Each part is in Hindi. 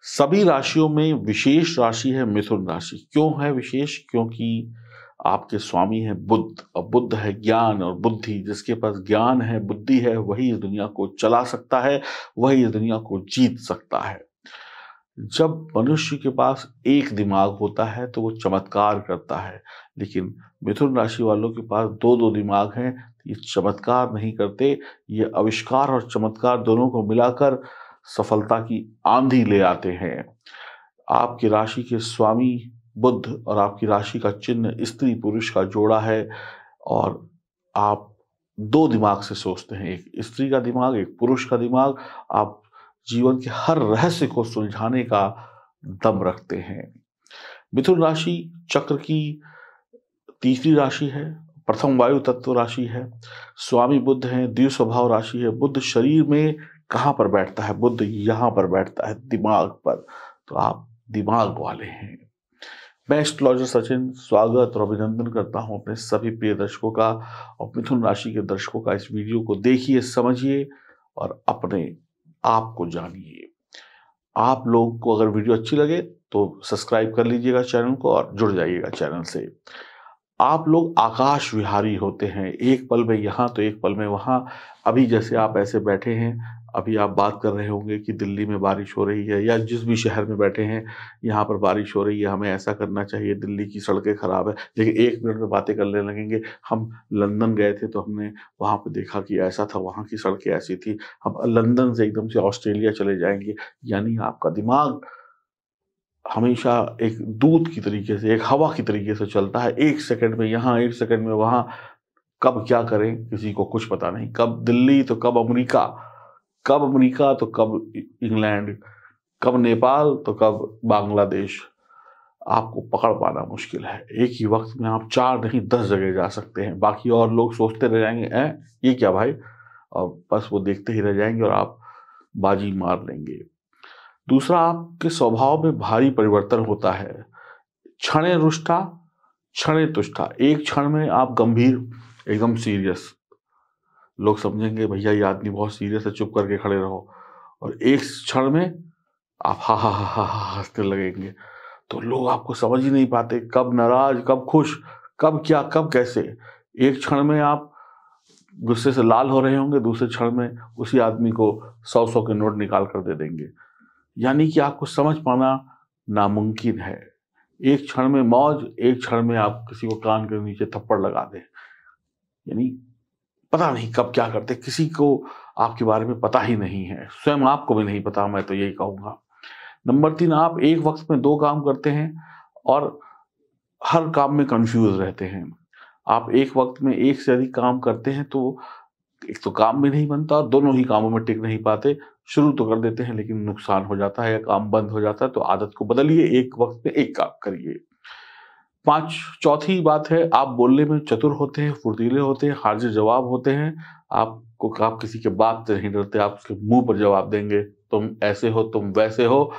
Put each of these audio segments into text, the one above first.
सभी राशियों में विशेष राशि है मिथुन राशि। क्यों है विशेष? क्योंकि आपके स्वामी है बुध, और बुध है ज्ञान और बुद्धि। जिसके पास ज्ञान है, बुद्धि है, वही इस दुनिया को चला सकता है, वही इस दुनिया को जीत सकता है। जब मनुष्य के पास एक दिमाग होता है तो वो चमत्कार करता है, लेकिन मिथुन राशि वालों के पास दो दो दिमाग हैं। ये चमत्कार नहीं करते, ये आविष्कार और चमत्कार दोनों को मिलाकर सफलता की आंधी ले आते हैं। आपकी राशि के स्वामी बुध और आपकी राशि का चिन्ह स्त्री पुरुष का जोड़ा है, और आप दो दिमाग से सोचते हैं, एक स्त्री का दिमाग, एक पुरुष का दिमाग। आप जीवन के हर रहस्य को सुलझाने का दम रखते हैं। मिथुन राशि चक्र की तीसरी राशि है, प्रथम वायु तत्व राशि है, स्वामी बुध है, द्वि स्वभाव राशि है। बुध शरीर में कहाँ पर बैठता है? बुध यहाँ पर बैठता है, दिमाग पर। तो आप दिमाग वाले हैं। मैं एस्ट्रोलॉजर सचिन स्वागत और अभिनंदन करता हूं अपने सभी प्रिय दर्शकों का, और मिथुन राशि के दर्शकों का। इस वीडियो को देखिए, समझिए और अपने आप को जानिए। आप लोगों को अगर वीडियो अच्छी लगे तो सब्सक्राइब कर लीजिएगा चैनल को और जुड़ जाइएगा चैनल से। आप लोग आकाश विहारी होते हैं, एक पल में यहाँ तो एक पल में वहाँ। अभी जैसे आप ऐसे बैठे हैं, अभी आप बात कर रहे होंगे कि दिल्ली में बारिश हो रही है, या जिस भी शहर में बैठे हैं यहाँ पर बारिश हो रही है, हमें ऐसा करना चाहिए, दिल्ली की सड़कें खराब है। लेकिन एक मिनट में बातें करने लगेंगे, हम लंदन गए थे तो हमने वहाँ पर देखा कि ऐसा था, वहाँ की सड़कें ऐसी थी। हम लंदन से एकदम से ऑस्ट्रेलिया चले जाएंगे। यानी आपका दिमाग हमेशा एक दूत की तरीके से, एक हवा की तरीके से चलता है। एक सेकंड में यहाँ, एक सेकंड में वहाँ। कब क्या करें किसी को कुछ पता नहीं। कब दिल्ली तो कब अमेरिका, कब अमेरिका तो कब इंग्लैंड, कब नेपाल तो कब बांग्लादेश। आपको पकड़ पाना मुश्किल है। एक ही वक्त में आप 4 नहीं 10 जगह जा सकते हैं। बाकी और लोग सोचते रह जाएंगे, ये क्या भाई, और बस वो देखते ही रह जाएंगे और आप बाजी मार लेंगे। दूसरा, आपके स्वभाव में भारी परिवर्तन होता है। क्षणे रुष्टा क्षणे तुष्टा। एक क्षण में आप गंभीर, एकदम सीरियस, लोग समझेंगे भैया ये आदमी बहुत सीरियस है, चुप करके खड़े रहो। और एक क्षण में आप हा हा हा हा हा हंसने लगेंगे। तो लोग आपको समझ ही नहीं पाते, कब नाराज, कब खुश, कब क्या, कब कैसे। एक क्षण में आप गुस्से से लाल हो रहे होंगे, दूसरे क्षण में उसी आदमी को 100 के नोट निकाल कर दे देंगे। यानी कि आपको समझ पाना नामुमकिन है। एक क्षण में मौज, एक क्षण में आप किसी को कान के नीचे थप्पड़ लगा दें। यानी पता नहीं कब क्या करते, किसी को आपके बारे में पता ही नहीं है, स्वयं आपको भी नहीं पता, मैं तो यही कहूँगा। नंबर 3, आप एक वक्त में 2 काम करते हैं और हर काम में कंफ्यूज रहते हैं। आप एक वक्त में एक से अधिक काम करते हैं तो एक तो काम भी नहीं बनता और दोनों ही कामों में टिक नहीं पाते। शुरू तो कर देते हैं लेकिन नुकसान हो जाता है या काम बंद हो जाता है। तो आदत को बदलिए, एक वक्त में एक काम करिए। चौथी बात है, आप बोलने में चतुर होते हैं, फुर्तीले होते हैं, हाजिर जवाब होते हैं। आप किसी के बात से नहीं डरते, आप उसके मुंह पर जवाब देंगे, तुम ऐसे हो, तुम वैसे हो।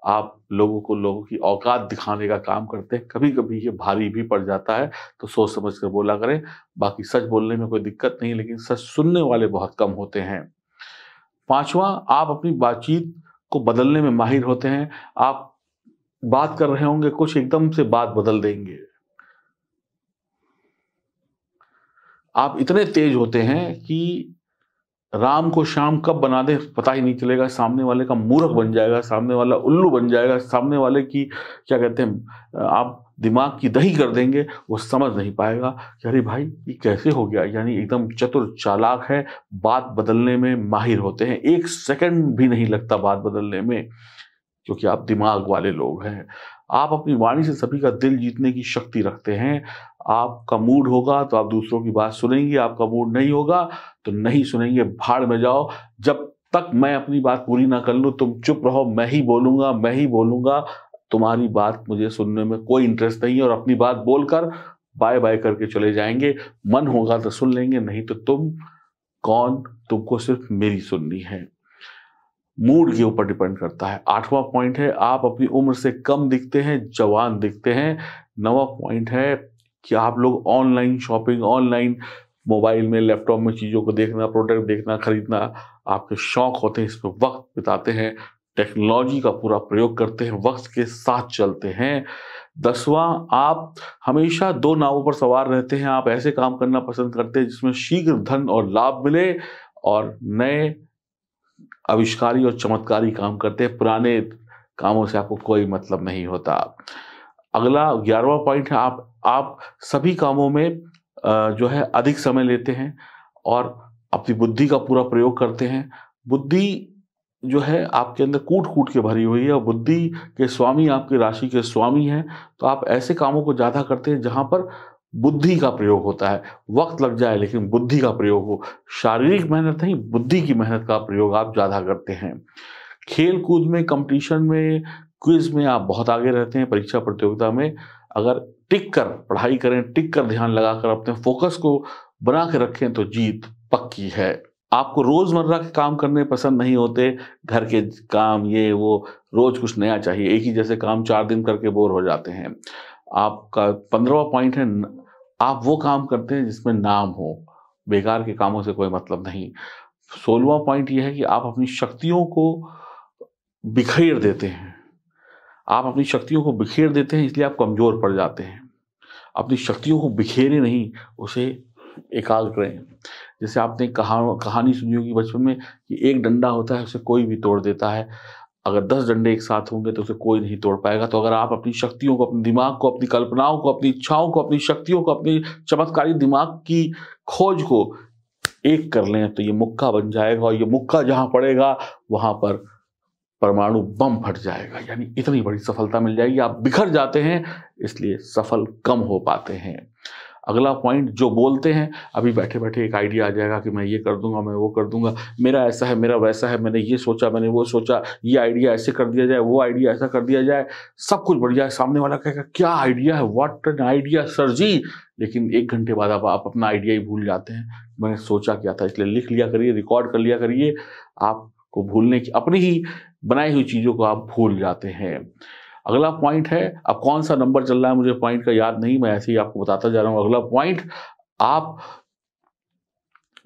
आप लोगों की औकात दिखाने का काम करते हैं। कभी कभी ये भारी भी पड़ जाता है, तो सोच समझ कर बोला करें। बाकी सच बोलने में कोई दिक्कत नहीं, लेकिन सच सुनने वाले बहुत कम होते हैं। 5वां, आप अपनी बातचीत को बदलने में माहिर होते हैं। आप बात कर रहे होंगे कुछ, एकदम से बात बदल देंगे। आप इतने तेज होते हैं कि राम को श्याम कब बना दे पता ही नहीं चलेगा। सामने वाले का मूर्ख बन जाएगा, सामने वाला उल्लू बन जाएगा, सामने वाले की क्या कहते हैं, आप दिमाग की दही कर देंगे, वो समझ नहीं पाएगा कि अरे भाई ये कैसे हो गया। यानी एकदम चतुर चालाक है, बात बदलने में माहिर होते हैं। 1 सेकंड भी नहीं लगता बात बदलने में, क्योंकि आप दिमाग वाले लोग हैं। आप अपनी वाणी से सभी का दिल जीतने की शक्ति रखते हैं। आपका मूड होगा तो आप दूसरों की बात सुनेंगे, आपका मूड नहीं होगा तो नहीं सुनेंगे, भाड़ में जाओ। जब तक मैं अपनी बात पूरी ना कर लूं तुम चुप रहो, मैं ही बोलूंगा, मैं ही बोलूंगा। तुम्हारी बात मुझे सुनने में कोई इंटरेस्ट नहीं है, और अपनी बात बोलकर बाय बाय करके चले जाएंगे। मन होगा तो सुन लेंगे, नहीं तो तुम कौन, तुमको सिर्फ मेरी सुननी है। मूड के ऊपर डिपेंड करता है। 8वां पॉइंट है, आप अपनी उम्र से कम दिखते हैं, जवान दिखते हैं। 9वां पॉइंट है कि आप लोग ऑनलाइन शॉपिंग, ऑनलाइन मोबाइल में, लैपटॉप में चीज़ों को देखना, प्रोडक्ट देखना, खरीदना आपके शौक होते हैं, इस पर वक्त बिताते हैं। टेक्नोलॉजी का पूरा प्रयोग करते हैं, वक्त के साथ चलते हैं। 10वां, आप हमेशा दो नावों पर सवार रहते हैं। आप ऐसे काम करना पसंद करते हैं जिसमें शीघ्र धन और लाभ मिले, और नए आविष्कारी और चमत्कारी काम करते हैं। पुराने कामों से आपको कोई मतलब नहीं होता। अगला 11वां पॉइंट है, आप सभी कामों में जो है अधिक समय लेते हैं और अपनी बुद्धि का पूरा प्रयोग करते हैं। बुद्धि जो है आपके अंदर कूट कूट के भरी हुई है, और बुद्धि के स्वामी आपकी राशि के स्वामी हैं, तो आप ऐसे कामों को ज़्यादा करते हैं जहाँ पर बुद्धि का प्रयोग होता है। वक्त लग जाए लेकिन बुद्धि का प्रयोग हो। शारीरिक मेहनत नहीं, बुद्धि की मेहनत का प्रयोग आप ज़्यादा करते हैं। खेल कूद में, कंपटीशन में, क्विज में आप बहुत आगे रहते हैं। परीक्षा प्रतियोगिता में अगर टिक कर पढ़ाई करें, टिक कर ध्यान लगाकर अपने फोकस को बना के रखें तो जीत पक्की है। आपको रोजमर्रा के काम करने पसंद नहीं होते, घर के काम ये वो, रोज कुछ नया चाहिए। एक ही जैसे काम 4 दिन करके बोर हो जाते हैं। आपका 15वां पॉइंट है, आप वो काम करते हैं जिसमें नाम हो, बेकार के कामों से कोई मतलब नहीं। 16वां पॉइंट यह है कि आप अपनी शक्तियों को बिखेर देते हैं। आप अपनी शक्तियों को बिखेर देते हैं, इसलिए आप कमजोर पड़ जाते हैं। अपनी शक्तियों को बिखेरे नहीं, उसे एकाग्र करें। जैसे आपने कहानी सुनी होगी बचपन में कि एक डंडा होता है, उसे कोई भी तोड़ देता है। अगर 10 डंडे एक साथ होंगे तो उसे कोई नहीं तोड़ पाएगा। तो अगर आप अपनी शक्तियों को, अपने दिमाग को, अपनी कल्पनाओं को, अपनी इच्छाओं को, अपनी शक्तियों को, अपनी चमत्कारी दिमाग की खोज को एक कर लें तो ये मुक्का बन जाएगा, और ये मुक्का जहां पड़ेगा वहां पर परमाणु बम फट जाएगा। यानी इतनी बड़ी सफलता मिल जाएगी। आप बिखर जाते हैं, इसलिए सफल कम हो पाते हैं। अगला पॉइंट, जो बोलते हैं, अभी बैठे बैठे एक आइडिया आ जाएगा कि मैं ये कर दूंगा, मैं वो कर दूंगा, मेरा ऐसा है, मेरा वैसा है, मैंने ये सोचा, मैंने वो सोचा, ये आइडिया ऐसे कर दिया जाए, वो आइडिया ऐसा कर दिया जाए, सब कुछ बढ़िया है। सामने वाला कहेगा क्या आइडिया है, व्हाट एन आइडिया सर जी। लेकिन 1 घंटे बाद आप अपना आइडिया ही भूल जाते हैं। मैंने सोचा क्या था। इसलिए लिख लिया करिए, रिकॉर्ड कर लिया करिए। आपको भूलने की, अपनी ही बनाई हुई चीजों को आप भूल जाते हैं। अगला पॉइंट है, अब कौन सा नंबर चल रहा है मुझे पॉइंट का याद नहीं, मैं ऐसे ही आपको बताता जा रहा हूं। अगला पॉइंट, आप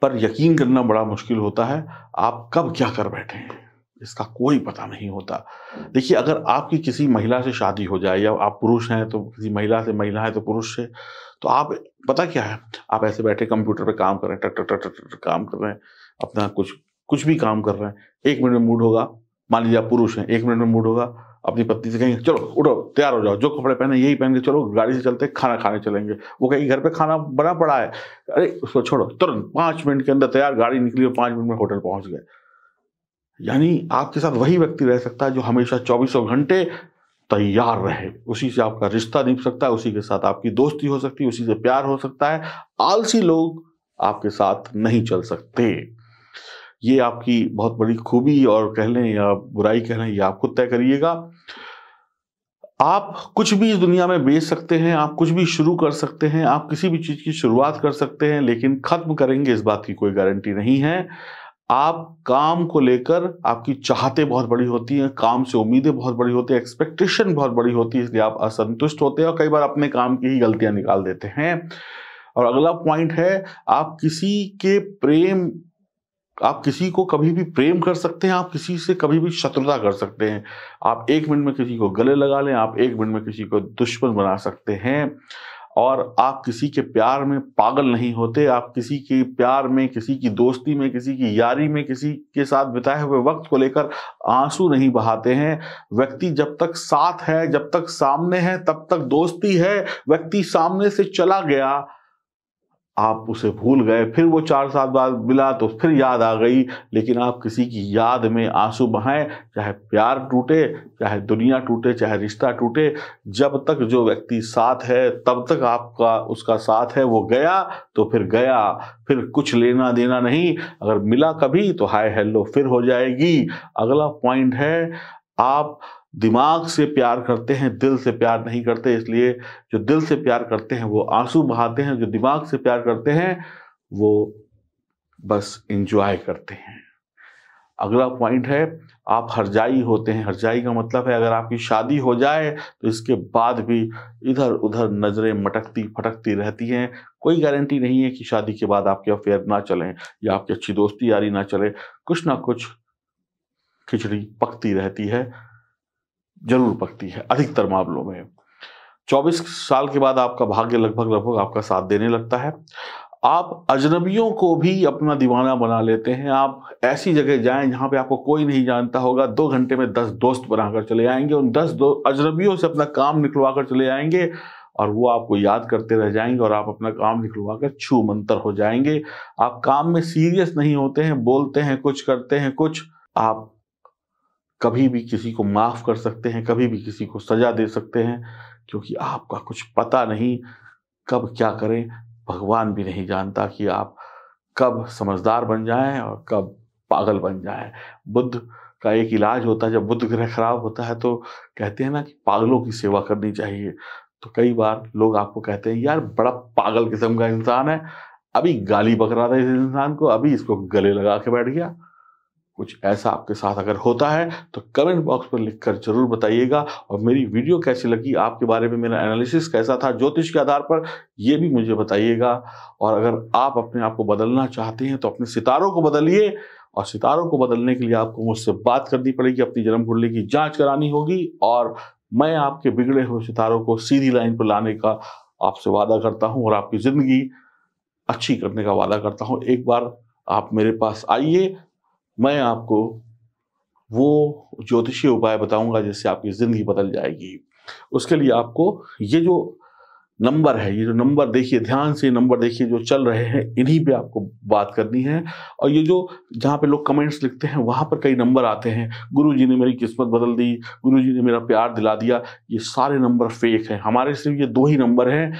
पर यकीन करना बड़ा मुश्किल होता है। आप कब क्या कर बैठे हैं इसका कोई पता नहीं होता। देखिए, अगर आपकी किसी महिला से शादी हो जाए, या आप पुरुष हैं तो किसी महिला से, महिला है तो पुरुष से, तो आप, पता क्या है, आप ऐसे बैठे कंप्यूटर पे काम कर रहे हैं, टक टक टक टक काम कर रहे हैं, अपना कुछ भी काम कर रहे हैं। 1 मिनट में मूड होगा, मान लीजिए आप पुरुष हैं, 1 मिनट में मूड होगा, अपनी पत्नी से कहेंगे चलो उठो, तैयार हो जाओ, जो कपड़े पहने यही पहन के चलो, गाड़ी से चलते खाना खाने चलेंगे। वो कहेगी घर पे खाना बना पड़ा है, अरे उसको छोड़ो, तुरंत 5 मिनट के अंदर तैयार, गाड़ी निकली और 5 मिनट में होटल पहुंच गए। यानी आपके साथ वही व्यक्ति रह सकता है जो हमेशा 24 घंटे तैयार रहे। उसी से आपका रिश्ता निभ सकता है, उसी के साथ आपकी दोस्ती हो सकती है, उसी से प्यार हो सकता है। आलसी लोग आपके साथ नहीं चल सकते। ये आपकी बहुत बड़ी खूबी और कह लें या बुराई कह लें, ये आप खुद तय करिएगा। आप कुछ भी इस दुनिया में बेच सकते हैं, आप कुछ भी शुरू कर सकते हैं, आप किसी भी चीज की शुरुआत कर सकते हैं, लेकिन खत्म करेंगे इस बात की कोई गारंटी नहीं है। आप काम को लेकर, आपकी चाहतें बहुत बड़ी होती हैं, काम से उम्मीदें बहुत बड़ी होती है, एक्सपेक्टेशन बहुत बड़ी होती है, इसलिए आप असंतुष्ट होते हैं और कई बार अपने काम की ही गलतियां निकाल देते हैं। और अगला पॉइंट है, आप किसी को कभी भी प्रेम कर सकते हैं, आप किसी से कभी भी शत्रुता कर सकते हैं। आप 1 मिनट में किसी को गले लगा लें, आप 1 मिनट में किसी को दुश्मन बना सकते हैं। और आप किसी के प्यार में पागल नहीं होते। आप किसी के प्यार में, किसी की दोस्ती में, किसी की यारी में, किसी के साथ बिताए हुए वक्त को लेकर आंसू नहीं बहाते हैं। व्यक्ति जब तक साथ है, जब तक सामने है, तब तक दोस्ती है। व्यक्ति सामने से चला गया, आप उसे भूल गए, फिर वो 4 साल बाद मिला तो फिर याद आ गई, लेकिन आप किसी की याद में आंसू बहाएं, चाहे प्यार टूटे, चाहे दुनिया टूटे, चाहे रिश्ता टूटे, जब तक जो व्यक्ति साथ है तब तक आपका उसका साथ है। वो गया तो फिर गया, फिर कुछ लेना देना नहीं। अगर मिला कभी तो हाय हेलो फिर हो जाएगी। अगला पॉइंट है, आप दिमाग से प्यार करते हैं, दिल से प्यार नहीं करते। इसलिए जो दिल से प्यार करते हैं वो आंसू बहाते हैं, जो दिमाग से प्यार करते हैं वो बस एंजॉय करते हैं। अगला पॉइंट है, आप हरजाई होते हैं। हरजाई का मतलब है, अगर आपकी शादी हो जाए तो इसके बाद भी इधर उधर नजरें मटकती फटकती रहती हैं। कोई गारंटी नहीं है कि शादी के बाद आपके अफेयर ना चलें या आपकी अच्छी दोस्ती यारी ना चले। कुछ ना कुछ खिचड़ी पकती रहती है, जरूर पकती है अधिकतर मामलों में। 24 साल के बाद आपका भाग्य लगभग आपका साथ देने लगता है। आप अजनबियों को भी अपना दीवाना बना लेते हैं। आप ऐसी जगह जाएं जहां पे आपको कोई नहीं जानता होगा, 2 घंटे में 10 दोस्त बनाकर चले आएंगे, उन 10 अजनबियों से अपना काम निकलवा कर चले आएंगे और वो आपको याद करते रह जाएंगे और आप अपना काम निकलवा कर छू मंतर हो जाएंगे। आप काम में सीरियस नहीं होते हैं, बोलते हैं कुछ, करते हैं कुछ। आप कभी भी किसी को माफ कर सकते हैं, कभी भी किसी को सजा दे सकते हैं, क्योंकि आपका कुछ पता नहीं कब क्या करें। भगवान भी नहीं जानता कि आप कब समझदार बन जाएं और कब पागल बन जाएं। बुद्ध का एक इलाज होता है, जब बुध ग्रह खराब होता है तो कहते हैं ना कि पागलों की सेवा करनी चाहिए। तो कई बार लोग आपको कहते हैं यार बड़ा पागल किस्म का इंसान है, अभी गाली बक रहा था इस इंसान को, अभी इसको गले लगा के बैठ गया। कुछ ऐसा आपके साथ अगर होता है तो कमेंट बॉक्स पर लिखकर जरूर बताइएगा। और मेरी वीडियो कैसी लगी, आपके बारे में मेरा एनालिसिस कैसा था ज्योतिष के आधार पर, ये भी मुझे बताइएगा। और अगर आप अपने आप को बदलना चाहते हैं तो अपने सितारों को बदलिए, और सितारों को बदलने के लिए आपको मुझसे बात करनी पड़ेगी, अपनी जन्म कुंडली की जांच करानी होगी, और मैं आपके बिगड़े हुए सितारों को सीधी लाइन पर लाने का आपसे वादा करता हूं और आपकी जिंदगी अच्छी करने का वादा करता हूं। एक बार आप मेरे पास आइए, मैं आपको वो ज्योतिषीय उपाय बताऊंगा जिससे आपकी जिंदगी बदल जाएगी। उसके लिए आपको ये जो नंबर है, ये जो नंबर देखिए, ध्यान से नंबर देखिए जो चल रहे हैं, इन्हीं पे आपको बात करनी है। और ये जो जहाँ पे लोग कमेंट्स लिखते हैं वहां पर कई नंबर आते हैं, गुरुजी ने मेरी किस्मत बदल दी, गुरुजी ने मेरा प्यार दिला दिया, ये सारे नंबर फेक हैं। हमारे सिर्फ ये 2 ही नंबर हैं,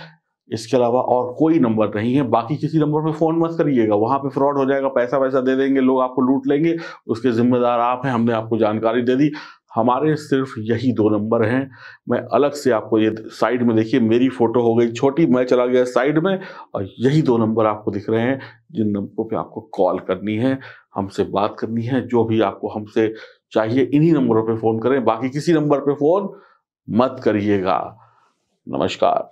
इसके अलावा और कोई नंबर नहीं है। बाकी किसी नंबर पे फोन मत करिएगा, वहां पे फ्रॉड हो जाएगा, पैसा वैसा दे देंगे लोग, आपको लूट लेंगे, उसके जिम्मेदार आप हैं। हमने आपको जानकारी दे दी, हमारे सिर्फ यही 2 नंबर हैं। मैं अलग से आपको, ये साइड में देखिए मेरी फोटो हो गई छोटी, मैं चला गया साइड में, और यही 2 नंबर आपको दिख रहे हैं जिन नंबरों पे आपको कॉल करनी है, हमसे बात करनी है, जो भी आपको हमसे चाहिए इन्हीं नंबरों पे फोन करें, बाकी किसी नंबर पे फोन मत करिएगा। नमस्कार।